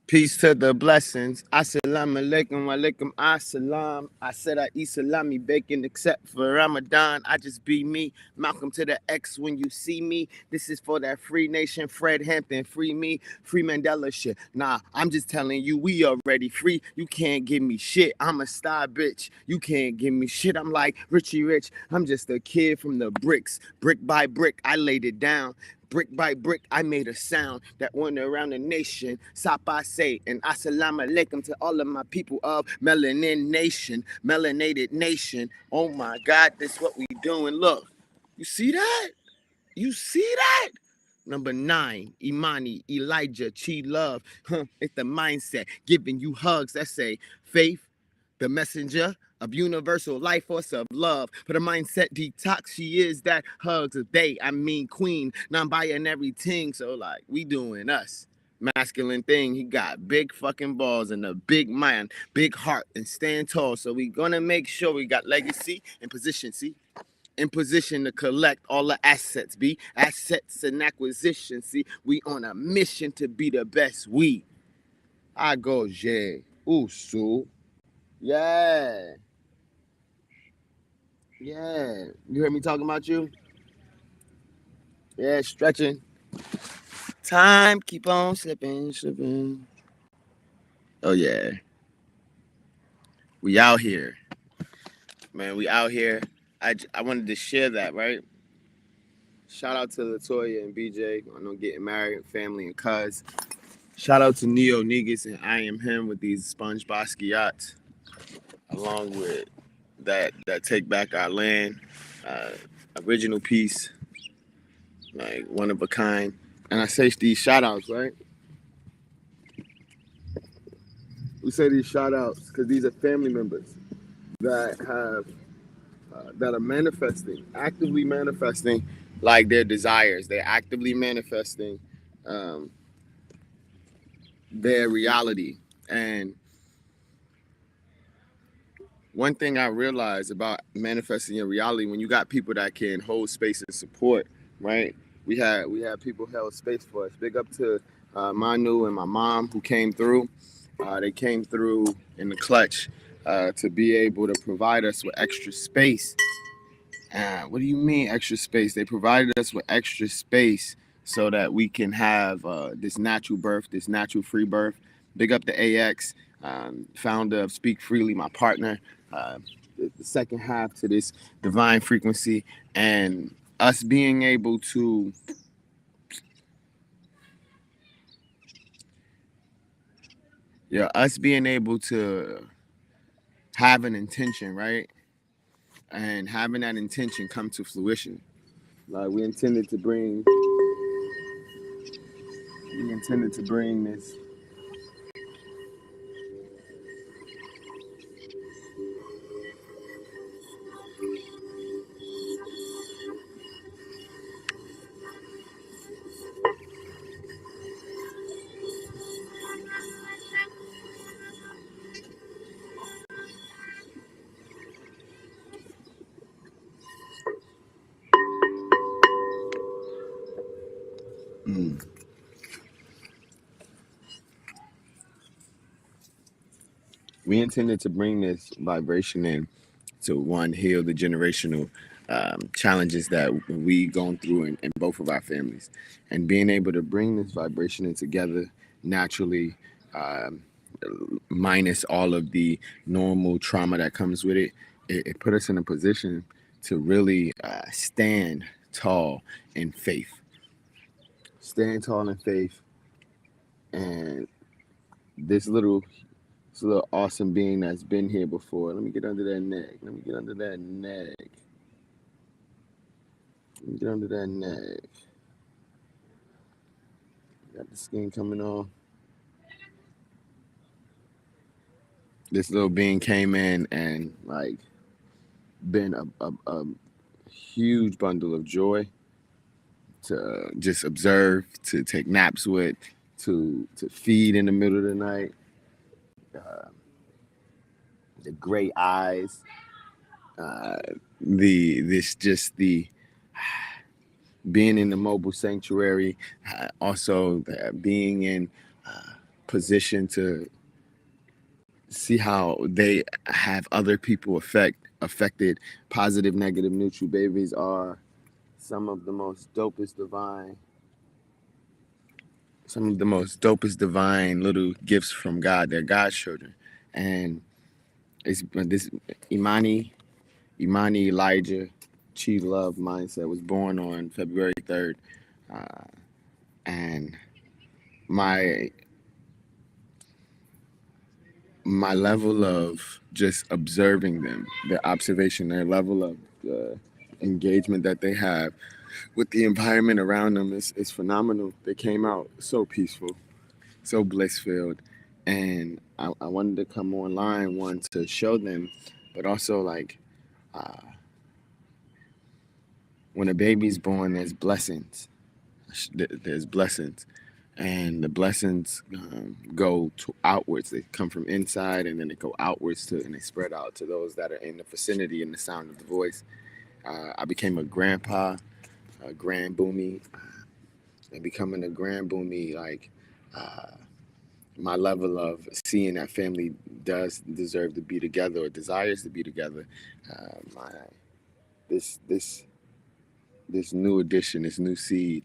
Peace to the blessings. Assalamu alaikum alaikum assalam. I said I eat salami bacon except for Ramadan. I just be me. Malcolm to the X when you see me. This is for that free nation. Fred Hampton, free me. Free Mandela shit. Nah, I'm just telling you, we already free. You can't give me shit. I'm a star bitch. You can't give me shit. I'm like Richie Rich. I'm just a kid from the bricks. Brick by brick, I laid it down. Brick by brick, I made a sound that went around the nation. Sapa say, and assalamu alaikum to all of my people of Melanin Nation, Melanated Nation. Oh my God, this what we doing. Look, you see that? You see that? Number 9, Imani, Elijah, Chi Love. It's the mindset giving you hugs that say faith, the messenger of universal life force of love. For the mindset detox, she is that hugs a day. I mean queen, non-binary ting. So like we doing us. Masculine thing. He got big fucking balls and a big mind, big heart, and stand tall. So we gonna make sure we got legacy and position. See? In position to collect all the assets, be assets and acquisition. See, we on a mission to be the best. I go Jay. Ooh, so yeah. Yeah. You heard me talking about you? Yeah, stretching. Time keep on slipping, slipping. Oh yeah. We out here. Man, we out here. I wanted to share that, right? Shout out to Latoya and BJ on them getting married, family and cuz. Shout out to Neo Negus and I Am Him with these Sponge Basquiats, along with that Take Back Our Land, uh, original piece, like one of a kind. And I say these shout outs, right? We say these shout outs because these are family members that have that are manifesting, actively manifesting like their desires. They're actively manifesting um, their reality. And one thing I realized about manifesting your reality, when you got people that can hold space and support, right? We had people held space for us. Big up to Manu and my mom who came through. They came through in the clutch to be able to provide us with extra space. What do you mean extra space? They provided us with extra space so that we can have this natural birth, this natural free birth. Big up to AX, founder of Speak Freely, my partner. Uh, the second half to this divine frequency, and us being able to us being able to have an intention, right? And having that intention come to fruition. Like we intended to bring this. Mm. We intended to bring this vibration in to one heal the generational challenges that we gone through in both of our families, and being able to bring this vibration in together naturally, um, minus all of the normal trauma that comes with it. It put us in a position to really stand tall in faith, stand tall in faith, and this little awesome being that's been here before. Let me get under that neck. Let me get under that neck. Let me get under that neck. Got the skin coming off. This little being came in and like been a huge bundle of joy to just observe, to take naps with, to feed in the middle of the night. Uh, the gray eyes, uh, the being in the mobile sanctuary, also being in position to see how they have other people affected. Positive, negative, neutral babies are some of the most dopest divine, some of the most dopest divine little gifts from God. They're God's children, and it's this Imani Elijah Chi Love mindset was born on February 3rd, and my my level of just observing them, their observation, their level of engagement that they have with the environment around them is phenomenal. They came out so peaceful, so bliss filled, and I wanted to come online, one, to show them, but also like uh, when a baby's born, there's blessings. There's blessings, and the blessings go to outwards. They come from inside, and then they go outwards and they spread out to those that are in the vicinity in the sound of the voice. I became a grandpa, a grand boomy, and becoming a grand boomy, like my level of seeing that family does deserve to be together or desires to be together. My this this this new addition, this new seed,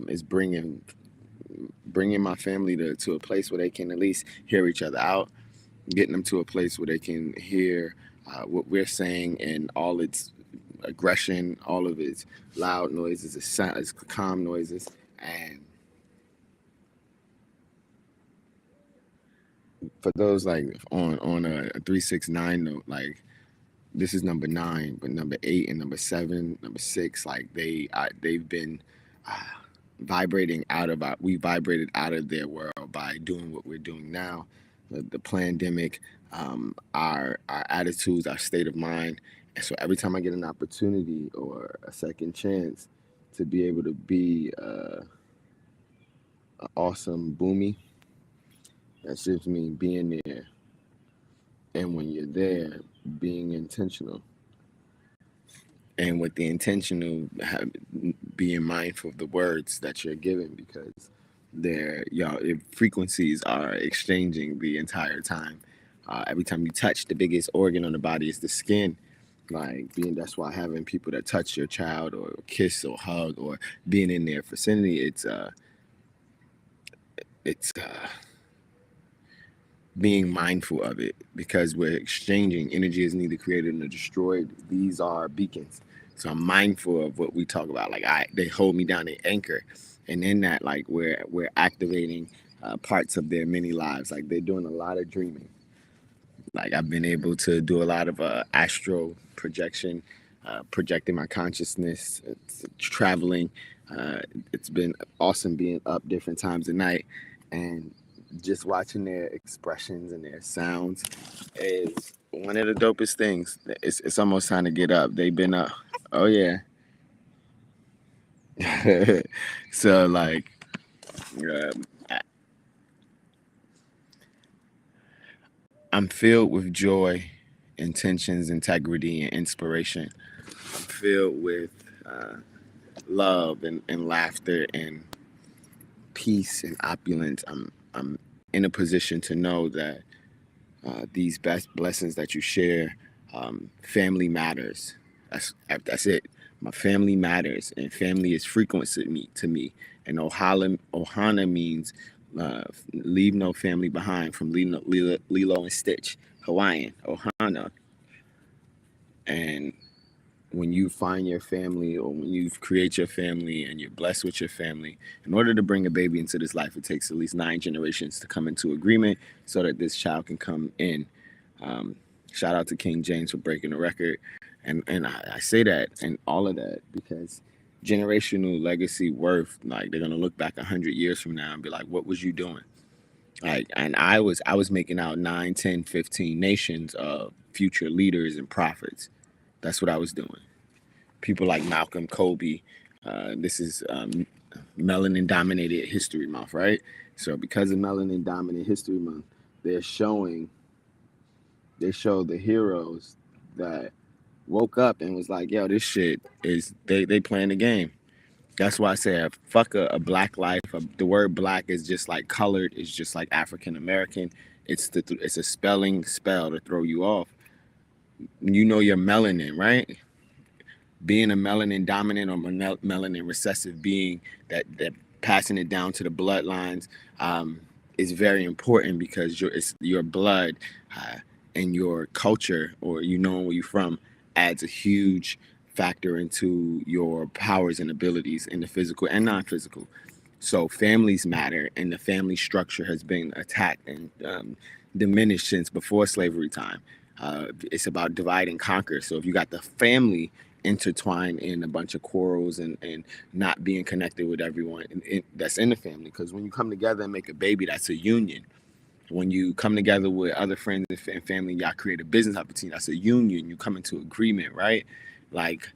is bringing my family to a place where they can at least hear each other out, getting them to a place where they can hear what we're saying and all its aggression, all of its loud noises, its calm noises, and for those like on a 369 note, like this is number 9, but number 8 and number 7, number 6, like they've been uh, we vibrated out of their world by doing what we're doing now, the pandemic, our attitudes, our state of mind. And so every time I get an opportunity or a second chance to be able to be an awesome boomy, that's just me being there. And when you're there, being intentional, and with the intentional being mindful of the words that you're giving, because y'all frequencies are exchanging the entire time. Every time you touch, the biggest organ on the body is the skin. Like that's why having people that touch your child or kiss or hug or being in their vicinity, it's being mindful of it, because we're exchanging. Energy is neither created nor destroyed. These are beacons. So I'm mindful of what we talk about. Like they hold me down, they anchor, and in that, like we're activating parts of their many lives. Like they're doing a lot of dreaming. Like I've been able to do a lot of astral projection, projecting my consciousness, traveling. It's been awesome being up different times of night, and just watching their expressions and their sounds is one of the dopest things. It's almost time to get up. They've been up. Oh yeah. So like, I'm filled with joy, intentions, integrity, and inspiration. I'm filled with love and laughter and peace and opulence. I'm in a position to know that these best blessings that you share, family matters. That's it. My family matters, and family is frequency to me. And Ohana means leave no family behind, from Lilo and Stitch, Hawaiian, Ohana. And when you find your family, or when you create your family and you're blessed with your family, in order to bring a baby into this life, it takes at least 9 generations to come into agreement so that this child can come in. Shout out to King James for breaking the record. And I say that and all of that because generational legacy worth, like they're gonna look back 100 years from now and be like, what was you doing? Like, and I was making out 9, 10, 15 nations of future leaders and prophets. That's what I was doing. People like Malcolm, Kobe. This is Melanin Dominated History Month, right? So because of Melanin Dominated History Month, they show the heroes that woke up and was like, yo, this shit is, they playing the game. That's why I say fuck a black life. The word black is just like colored. It's just like African American. It's a spell to throw you off. You know your melanin, right? Being a melanin dominant or melanin recessive being, that passing it down to the bloodlines, is very important because your blood, uh, and your culture, or you know where you're from, adds a huge factor into your powers and abilities in the physical and non-physical. So families matter, and the family structure has been attacked and, diminished since before slavery time. It's about divide and conquer. So if you got the family intertwined in a bunch of quarrels and not being connected with everyone that's in the family, because when you come together and make a baby, that's a union. When you come together with other friends and family, y'all create a business opportunity. That's a union. You come into agreement, right? Like,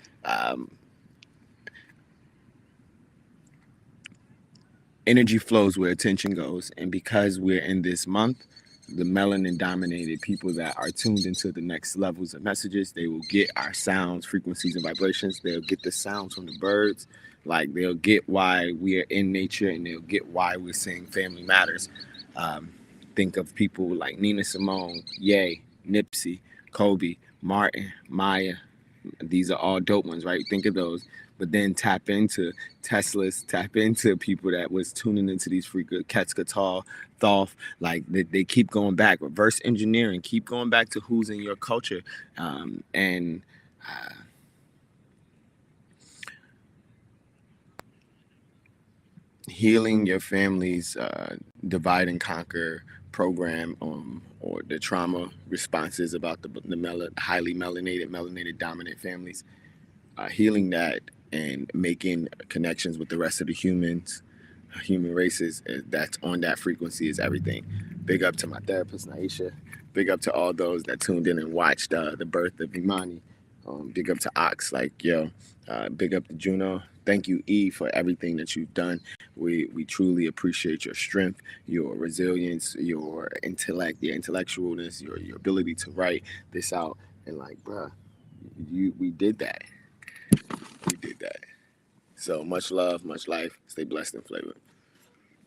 energy flows where attention goes. And because we're in this month, the melanin dominated people that are tuned into the next levels of messages, they will get our sounds, frequencies, and vibrations. They'll get the sounds from the birds. Like, they'll get why we are in nature, and they'll get why we're saying family matters. Um, think of people like Nina Simone, Ye, Nipsey, Kobe, Martin, Maya. These are all dope ones, right? Think of those. But then tap into Teslas, tap into people that was tuning into these freak Quetzalcoatl, Thoth. Like, they keep going back. Reverse engineering, keep going back to who's in your culture. And healing your family's, divide and conquer program, or the trauma responses about the highly melanated dominant families, healing that and making connections with the rest of the human races, that's on that frequency is everything. Big up to my therapist Naisha. Big up to all those that tuned in and watched, the birth of Imani. Big up to Ox, like, yo. Big up to Juno. Thank you, E, for everything that you've done. We truly appreciate your strength, your resilience, your intellect, your intellectualness, your ability to write this out. And like, bruh, we did that. We did that. So much love, much life. Stay blessed and flavored.